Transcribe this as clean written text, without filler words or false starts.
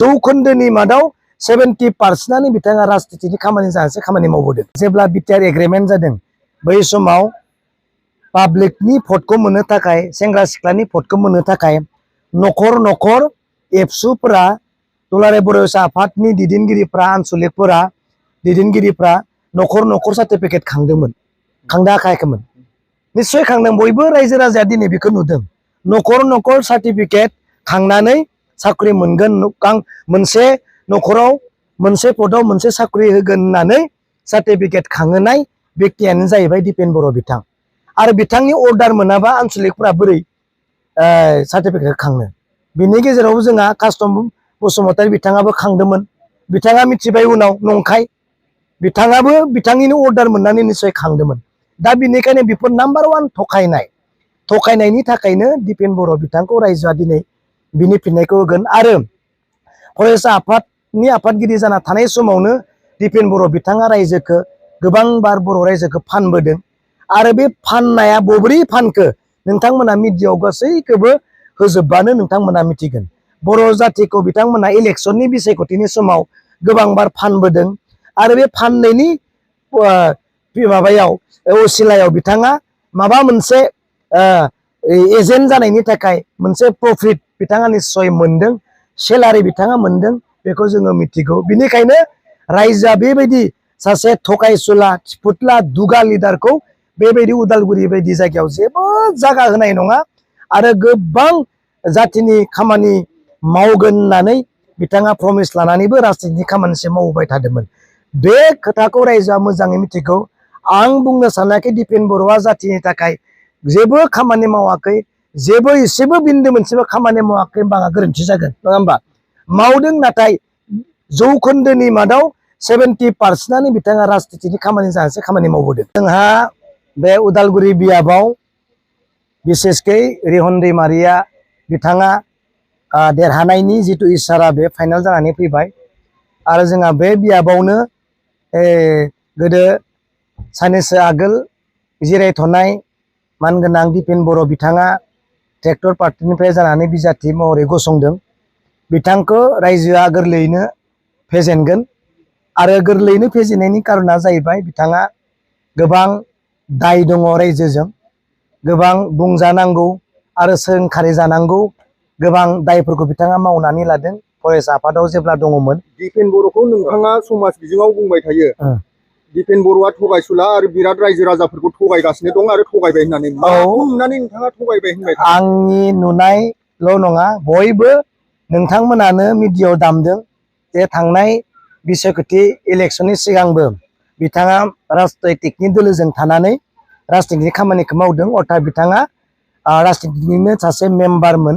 जौखोन्दोनि मादाव 70% बिथाङा राजनितिनि खामानि जानासो खामानि मावबोदों। जेब्ला बिटिआर एग्रिमेन्ट जादों बै समाव पाब्लिकनि भटखौ मोननो थाखाय सेंग्रा सिख्लानि भटखौ मोननो थाखाय नखर नखर एबसुफोरा दुलाराय बर' आफादनि दैदेनगिरिफ्रा आनसलिकफोरा दैदेनगिरिफ्रा नखर नखर सार्टिफिकेट खांदोंमोन। खांदा खायाखैमोन? निश्चय खांदों। बयबो रायजो राजाया दिनै बेखौ नुदों। नखर नखर सार्टिफिकेट खांनानै साख्रि मोनगोन, मोनसे नखराव मोनसे पदआव मोनसे साख्रि होगोन होननानै सार्टिफिकेट खांहोनाय व्यक्तियानो जाहैबाय दिपेन बर' बिथां। आरो बिथांनि अर्डार मोनाबा आनसलिकफोरा बोरै सार्टिफिकेट खांनो? बिनि गेजेराव जोंहा कास्टम बसुमतारी बिथाङाबो खांदोंमोन। बिथाङा मिथिबाय उनाव नंखाय, बिथाङाबो बिथांनिनो अर्डार मोननानै निश्चय खांदोंमोन। दा बिनिखायनो बेफोर नाम्बार 1 थखायनायनि थाखायनो दिपेन बर' बिथांखौ रायजोआ दिनै बिनि फिननायखौ होगोन। आरो फरायसा आफादनि आफादगिरि जाना थानाय समावनो दिपेन बर' बिथाङा रायजोखौ गोबांबार बर' रायजोखौ फानबोदों। आरो बे फाननाया बोरै फानखो नोंथांमोना मिडियायाव गासैखौबो होजोबबानो नोंथांमोना मिथिगोन। बर' जाथिखौ बिथांमोना इलेक्शननि बिसायख'थिनि समाव गोबांबार फानबोदों। आरो बे फाननायनि माबायाव असिलायाव बिथाङा माबा मोनसे एजेन्ट जानायनि थाखाय मोनसे प्रफिट बिथाङा निश्चय मोनदों, सेलारि बिथाङा मोनदों, बेखौ जोङो मिथिगौ। बिनिखायनो रायजोआ बेबायदि सासे थगायसुला थिफुथला दुगा लिडारखौ बेबायदि उदालगुरि बायदि जायगायाव जेबो जागा होनाय नङा। आरो गोबां जातिनि खामानि मावगोन होननानै बिथाङा प्रमिस लानानैबो राजनितिनि खामानिसो मावबाय थादोंमोन। बे खोथाखौ रायजोआ मोजाङै मिथिगौ। आं बुंनो सानाखै दिपेन बर'आ जातिनि थाखाय जेबो खामानि मावाखै, जेबो एसेबो बिन्दो मोनसेबो खामानि मावाखै होनबा आंहा गोरोन्थि जागोन, नङा होमबा? मावदों, नाथाय जौखोन्दोनि मादाव 70% बिथाङा राजनितिनि खामानि जानासो खामानि मावबोदों। जोंहा बे उदालगुरि बियाबाव बिसेसकै रिहन दैमारिया बिथाङा देरहानायनि जिथु इसारा बे फाइनाल जानानै फैबाय। आरो जोंहा बे बियाबावनो गोदो साननैसो आगोल जिरायथ'नाय मानगोनां दिपेन बर' बिथाङा ट्रेक्टर पार्टिनिफ्राय जानानै बिजाथि महरै गसंदों। बिथांखौ रायजोआ गोरलैयैनो फेजेनगोन। आरो गोरलैयैनो फेजेननायनि कारना जाहैबाय बिथाङा गोबां दाय दङ रायजोजों, गोबां बुंजानांगौ आरो सोंखारि जानांगौ गोबां दायफोरखौ बिथाङा मावनानै लादों फरायसा आफादाव जेब्ला दङमोन। दिपेन बर'खौ नोंथाङा समाज बिजोङाव बुंबाय थायो दिपेन बर'आ थगायसुला आरो बिराद रायजो राजाफोरखौ थगायगासिनो दं आरो थगायबाय होननानै। माखौ नुनानै नोंथाङा थगायबाय होनबाय? आंनि नुनायल' नङा, बयबो नोंथांमोनानो मिडियायाव दामदों जे थांनाय बिसायख'थि इलेक्शननि सिगांबो बिथाङा राजनैतिकनि दोलोजों थानानै राजनितिकनि खामानिखौ मावदों। अर्थात बिथाङा राजनितिकनिनो सासे मेम्बारमोन।